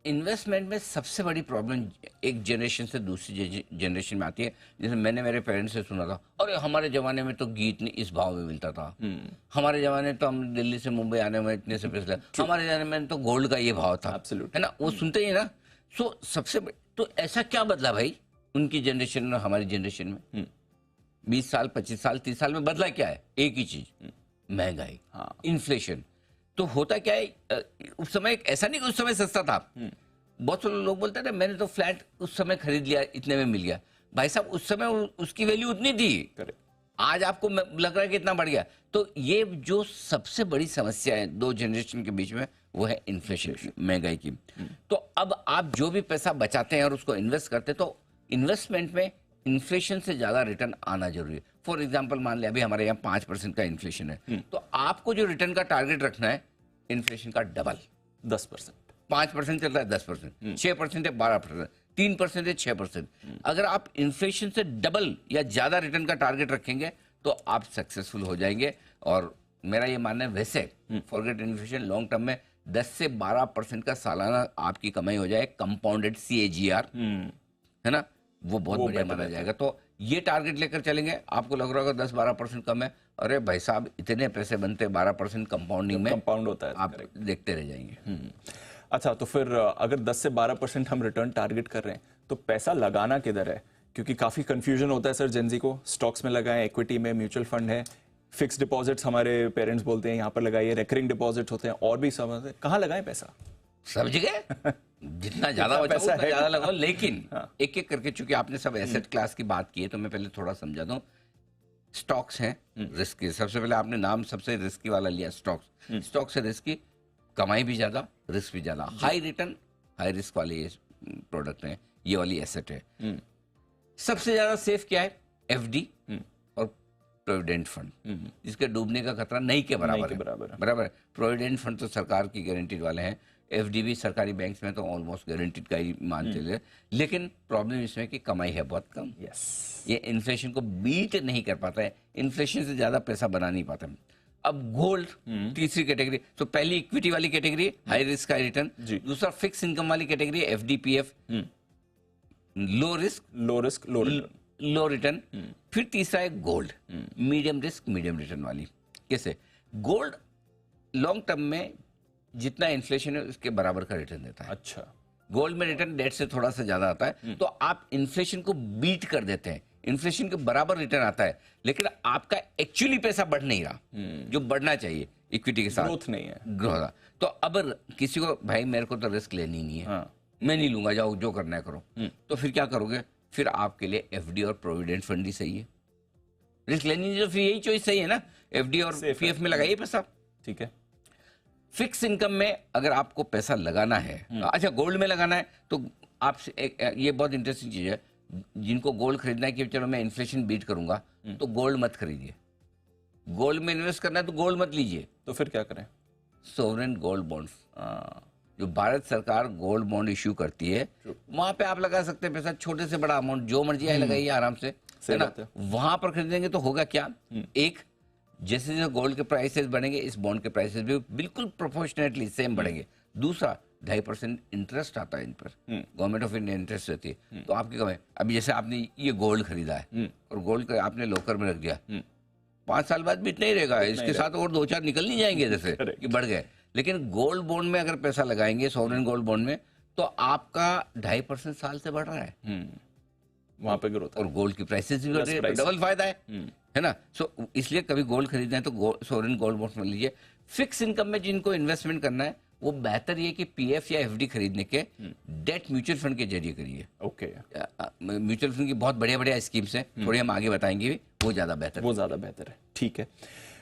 Investment में सबसे बड़ी प्रॉब्लम एक जनरेशन से दूसरी जनरेशन में आती है। जैसे मैंने मेरे पेरेंट्स से सुना था, अरे हमारे जमाने में तो घी इतनी इस भाव में मिलता था, हमारे जमाने में तो हम दिल्ली से मुंबई आने में इतने से पैसे लगे, हमारे जमाने में तो गोल्ड का ये भाव था, है ना, वो सुनते ही है ना। सो तो ऐसा क्या बदला भाई उनकी जनरेशन और हमारी जनरेशन में? 20 साल 25 साल 30 साल में बदला क्या है? एक ही चीज, महंगाई, इन्फ्लेशन। तो होता क्या है, उस समय ऐसा नहीं कि उस समय सस्ता था। बहुत सारे लोग बोलते थे मैंने तो फ्लैट उस समय खरीद लिया, इतने में मिल गया। भाई साहब उस समय उसकी वैल्यू उतनी थी, आज आपको लग रहा है कि इतना बढ़ गया। तो ये जो सबसे बड़ी समस्या है दो जनरेशन के बीच में, वो है इन्फ्लेशन, महंगाई की। तो अब आप जो भी पैसा बचाते हैं और उसको इन्वेस्ट करते हैं, तो इन्वेस्टमेंट में इन्फ्लेशन से ज्यादा रिटर्न आना जरूरी है। फॉर एग्जाम्पल मान लिया अभी हमारे यहाँ 5% का इन्फ्लेशन है, तो आपको जो रिटर्न का टारगेट रखना है इन्फ्लेशन का डबल, 10%। 5% चल रहा है 10%, 6% है 12%, 3% है 6%। अगर आप इन्फ्लेशन से डबल या ज्यादा रिटर्न का टारगेट रखेंगे तो आप सक्सेसफुल हो जाएंगे। और मेरा ये मानना है वैसे फॉरगेट इन्फ्लेशन, लॉन्ग टर्म में 10 से 12% का सालाना आपकी कमाई हो जाए, कंपाउंडेड CAGR, है ना, वो बहुत बढ़िया माना जाएगा। तो ये टारगेट लेकर चलेंगे। आपको लग रहा होगा 10-12% कम है, अरे भाई साहब इतने पैसे बनते, 12% कंपाउंडिंग में कंपाउंड होता है, आप देखते रह जाएंगे। अच्छा, तो फिर अगर 10 से 12% हम रिटर्न टारगेट कर रहे हैं तो पैसा लगाना किधर है? क्योंकि काफी कंफ्यूजन होता है सर जेनजी को, स्टॉक्स में लगाएं, इक्विटी में, म्यूचुअल फंड है, फिक्स डिपॉजिट्स हमारे पेरेंट्स बोलते हैं यहाँ पर लगाइए, रेकरिंग डिपॉजिट होते हैं और भी समझ, कहाँ लगाएं पैसा? सब जगह जितना ज्यादा बचाओ उतना ज्यादा लगाओ। लेकिन एक एक करके, चूंकि आपने सब एसेट क्लास की बात की है, तो मैं पहले थोड़ा समझा दूं। स्टॉक्स हैं रिस्की, सबसे पहले आपने नाम सबसे रिस्की वाला लिया, स्टॉक्स। स्टॉक से रिस्की, कमाई भी ज्यादा, रिस्क भी ज्यादा, हाई रिटर्न हाई रिस्क वाले ये प्रोडक्ट हैं, ये वाली एसेट है। सबसे ज्यादा सेफ क्या है? FD और प्रोविडेंट फंड, जिसके डूबने का खतरा नहीं के बराबर है। बराबर है। प्रोविडेंट फंड तो सरकार की गारंटीड वाले हैं, FD भी सरकारी बैंक्स में तो ऑलमोस्ट गारंटीड का ही मानते हैं। लेकिन प्रॉब्लम इसमें कि कमाई है बहुत कम। ये इन्फ्लेशन को बीट नहीं कर पाता है, इन्फ्लेशन से ज्यादा पैसा बना नहीं पाता। अब गोल्ड तीसरी कैटेगरी। तो पहली इक्विटी वाली category, high risk high return. दूसरा फिक्स इनकम वाली category, FD PF, low risk low return. फिर तीसरा है gold, medium risk medium return वाली। कैसे? गोल्ड लॉन्ग टर्म में जितना इन्फ्लेशन है उसके बराबर का रिटर्न देता है। अच्छा, गोल्ड में रिटर्न डेट से थोड़ा सा ज्यादा आता है, तो आप इन्फ्लेशन को बीट कर देते हैं, इन्फ्लेशन के बराबर रिटर्न आता है, लेकिन आपका एक्चुअली पैसा बढ़ नहीं रहा जो बढ़ना चाहिए इक्विटी के साथ, ग्रोथ नहीं है, ग्रोथ। तो अब किसी को भाई मेरे को तो रिस्क लेनी नहीं है, मैं नहीं लूंगा, जाओ जो करना है करो, तो फिर क्या करोगे? फिर आपके लिए FD और प्रोविडेंट फंड ही सही है। रिस्क लेनी नहीं तो फिर यही चॉइस सही है ना, FD और PF में लगाइए पैसा। ठीक है। फिक्स इनकम में अगर आपको पैसा लगाना है, अच्छा गोल्ड में लगाना है, तो आप ये बहुत इंटरेस्टिंग चीज है, जिनको गोल्ड खरीदना है कि चलो मैं इन्फ्लेशन बीट करूंगा, तो गोल्ड मत खरीदिए। गोल्ड में इन्वेस्ट करना है तो गोल्ड मत लीजिए। तो फिर क्या करें? सोवरेन गोल्ड बॉन्ड्स, जो भारत सरकार गोल्ड बॉन्ड इश्यू करती है, वहां पे आप लगा सकते हैं पैसा, छोटे से बड़ा अमाउंट जो मर्जी है लगाइए आराम से, है ना। वहां पर खरीदेंगे तो होगा क्या? एक, जैसे जैसे गोल्ड के प्राइसेस बढ़ेंगे, इस बॉन्ड के प्राइसेस भी बिल्कुल प्रोपोर्शनेटली सेम बढ़ेंगे। दूसरा, 2.5% इंटरेस्ट आता है इन पर, गवर्नमेंट ऑफ इंडिया इंटरेस्ट रहती है। तो आपकी कमाई, अभी जैसे आपने ये गोल्ड खरीदा है और गोल्ड का आपने लॉकर में रख दिया, 5 साल बाद भी इतना ही रहेगा, इसके साथ और 2-4 निकल नहीं जाएंगे जैसे कि बढ़ गए। लेकिन गोल्ड बॉन्ड में अगर पैसा लगाएंगे, सॉवरेन गोल्ड बॉन्ड में, तो आपका 2.5% साल से बढ़ रहा है, वहां पे ग्रोथ, और गोल्ड की प्राइसेस भी बढ़ रही है, डबल फायदा है ना। सो इसलिए कभी गोल्ड खरीदना है तो सॉवरेन गोल्ड बॉन्ड में लीजिए। फिक्स इनकम में जिनको इन्वेस्टमेंट करना है, वो बेहतर ये कि PF या FD खरीदने के डेट म्यूचुअल फंड के जरिए करिए। ओके, म्यूचुअल फंड की बहुत बढ़िया बढ़िया स्कीम्स हैं, थोड़ी हम आगे बताएंगे भी, वो ज्यादा बेहतर है। ठीक है।